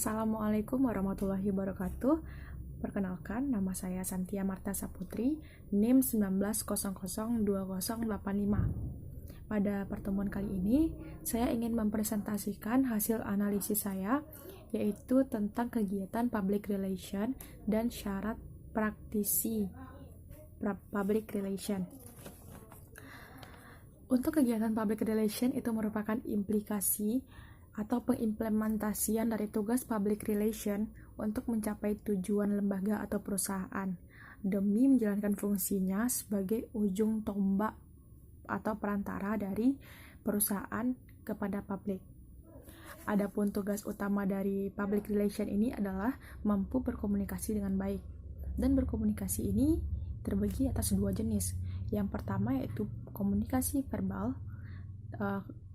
Assalamualaikum warahmatullahi wabarakatuh. Perkenalkan, nama saya Santia Marta Saputri, NIM 19002085. Pada pertemuan kali ini, saya ingin mempresentasikan hasil analisis saya, yaitu tentang kegiatan public relation dan syarat praktisi public relation. Untuk kegiatan public relation itu merupakan implikasi atau pengimplementasian dari tugas public relation untuk mencapai tujuan lembaga atau perusahaan demi menjalankan fungsinya sebagai ujung tombak atau perantara dari perusahaan kepada publik. Adapun tugas utama dari public relation ini adalah mampu berkomunikasi dengan baik. Dan berkomunikasi ini terbagi atas dua jenis. Yang pertama yaitu komunikasi verbal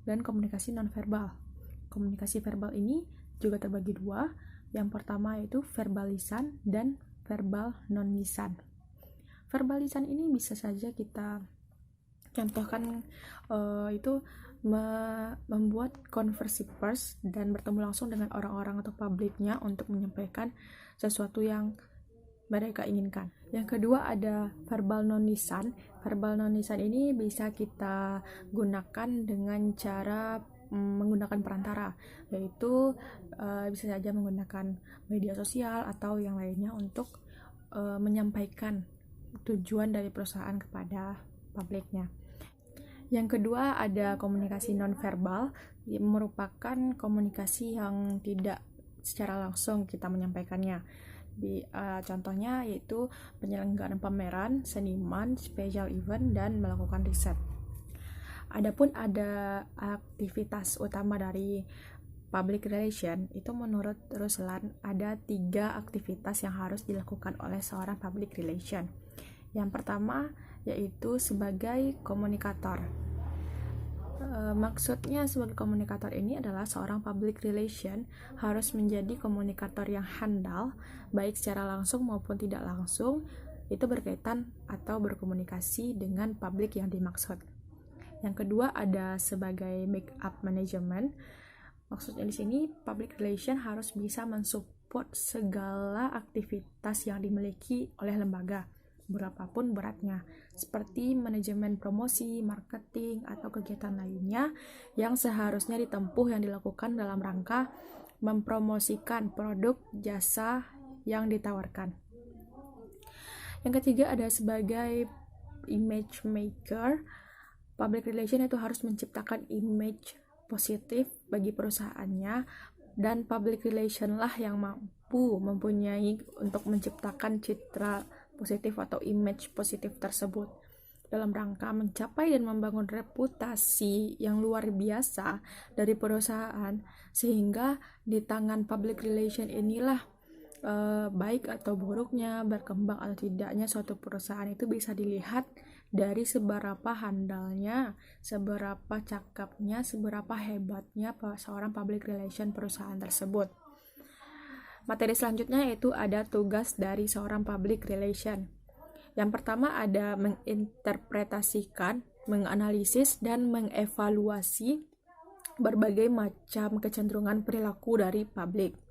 dan komunikasi nonverbal. Komunikasi verbal ini juga terbagi dua. Yang pertama yaitu verbal lisan dan verbal non-lisan. Verbal lisan ini bisa saja kita contohkan itu membuat konversi pers dan bertemu langsung dengan orang-orang atau publiknya untuk menyampaikan sesuatu yang mereka inginkan. Yang kedua ada verbal non-lisan. Verbal non-lisan ini bisa kita gunakan dengan cara menggunakan perantara, yaitu bisa saja menggunakan media sosial atau yang lainnya untuk menyampaikan tujuan dari perusahaan kepada publiknya. Yang kedua ada komunikasi nonverbal, yang merupakan komunikasi yang tidak secara langsung kita menyampaikannya. Contohnya yaitu penyelenggaraan pameran, seniman, special event, dan melakukan riset. Adapun ada aktivitas utama dari public relation, itu menurut Ruslan ada 3 aktivitas yang harus dilakukan oleh seorang public relation. Yang pertama yaitu sebagai komunikator. Maksudnya sebagai komunikator ini adalah seorang public relation harus menjadi komunikator yang handal, baik secara langsung maupun tidak langsung, itu berkaitan atau berkomunikasi dengan publik yang dimaksud. Yang kedua ada sebagai backup management. Maksudnya di sini public relation harus bisa mensupport segala aktivitas yang dimiliki oleh lembaga, berapapun beratnya, seperti manajemen promosi, marketing, atau kegiatan lainnya yang seharusnya ditempuh yang dilakukan dalam rangka mempromosikan produk jasa yang ditawarkan. Yang ketiga ada sebagai image maker. Public relation itu harus menciptakan image positif bagi perusahaannya, dan public relation lah yang mampu mempunyai untuk menciptakan citra positif atau image positif tersebut dalam rangka mencapai dan membangun reputasi yang luar biasa dari perusahaan, sehingga di tangan public relation inilah baik atau buruknya, berkembang atau tidaknya suatu perusahaan itu bisa dilihat dari seberapa handalnya, seberapa cakapnya, seberapa hebatnya seorang public relation perusahaan tersebut. Materi selanjutnya yaitu ada tugas dari seorang public relation. Yang pertama ada menginterpretasikan, menganalisis, dan mengevaluasi berbagai macam kecenderungan perilaku dari publik.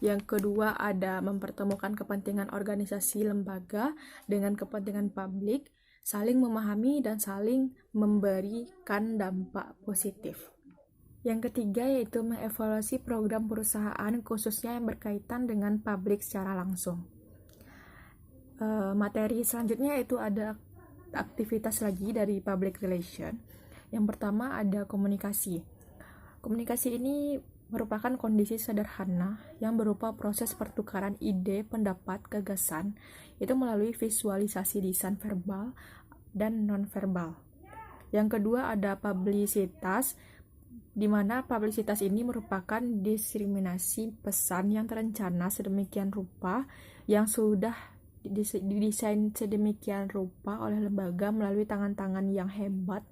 Yang kedua ada mempertemukan kepentingan organisasi lembaga dengan kepentingan publik, saling memahami dan saling memberikan dampak positif. Yang ketiga yaitu mengevaluasi program perusahaan khususnya yang berkaitan dengan publik secara langsung. Materi selanjutnya yaitu ada aktivitas lagi dari public relation. Yang pertama ada komunikasi. Komunikasi ini merupakan kondisi sederhana yang berupa proses pertukaran ide, pendapat, gagasan, itu melalui visualisasi lisan verbal dan nonverbal. Yang kedua ada publisitas, di mana publisitas ini merupakan diseminasi pesan yang terencana sedemikian rupa, yang sudah didesain sedemikian rupa oleh lembaga melalui tangan-tangan yang hebat,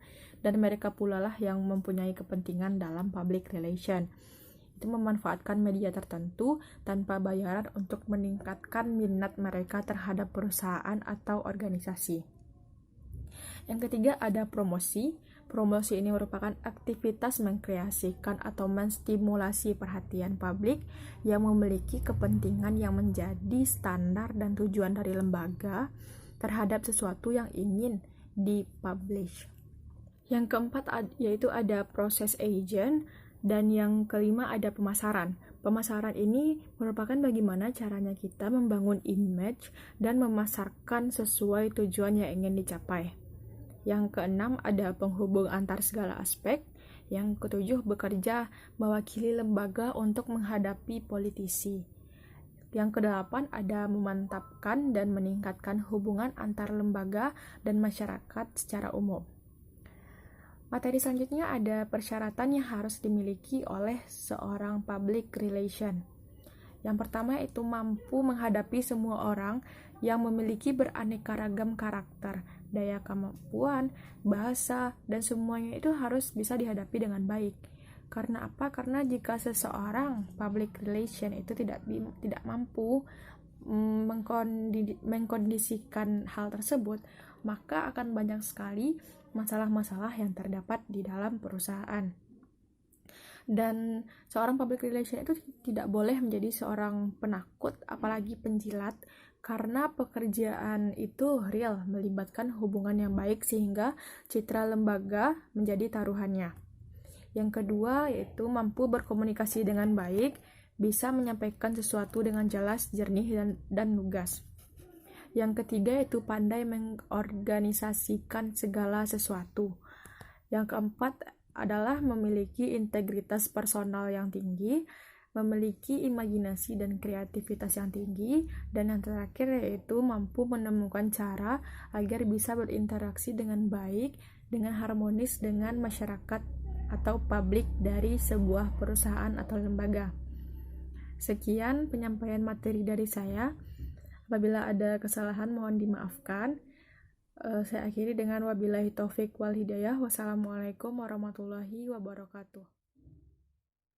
dan mereka pula lah yang mempunyai kepentingan dalam public relation. Itu memanfaatkan media tertentu tanpa bayaran untuk meningkatkan minat mereka terhadap perusahaan atau organisasi. Yang ketiga ada promosi. Promosi ini merupakan aktivitas mengkreasikan atau menstimulasi perhatian publik yang memiliki kepentingan yang menjadi standar dan tujuan dari lembaga terhadap sesuatu yang ingin dipublish. Yang keempat yaitu ada proses agent, dan yang kelima ada pemasaran. Pemasaran ini merupakan bagaimana caranya kita membangun image dan memasarkan sesuai tujuan yang ingin dicapai. Yang keenam ada penghubung antar segala aspek. Yang ketujuh bekerja mewakili lembaga untuk menghadapi politisi. Yang kedelapan ada memantapkan dan meningkatkan hubungan antar lembaga dan masyarakat secara umum. Materi selanjutnya ada persyaratan yang harus dimiliki oleh seorang public relation. Yang pertama itu mampu menghadapi semua orang yang memiliki beraneka ragam karakter, daya kemampuan, bahasa, dan semuanya itu harus bisa dihadapi dengan baik. Karena apa? Karena jika seseorang public relation itu tidak mampu mengkondisikan hal tersebut, maka akan banyak sekali masalah-masalah yang terdapat di dalam perusahaan. Dan seorang public relation itu tidak boleh menjadi seorang penakut, apalagi penjilat, karena pekerjaan itu real, melibatkan hubungan yang baik sehingga citra lembaga menjadi taruhannya. Yang kedua yaitu mampu berkomunikasi dengan baik, bisa menyampaikan sesuatu dengan jelas, jernih, dan lugas. Yang ketiga yaitu pandai mengorganisasikan segala sesuatu. Yang keempat adalah memiliki integritas personal yang tinggi, memiliki imajinasi dan kreativitas yang tinggi, dan yang terakhir yaitu mampu menemukan cara agar bisa berinteraksi dengan baik, dengan harmonis dengan masyarakat atau publik dari sebuah perusahaan atau lembaga. Sekian penyampaian materi dari saya. Apabila ada kesalahan mohon dimaafkan. Saya akhiri dengan wabillahi taufik wal hidayah. Wassalamualaikum warahmatullahi wabarakatuh.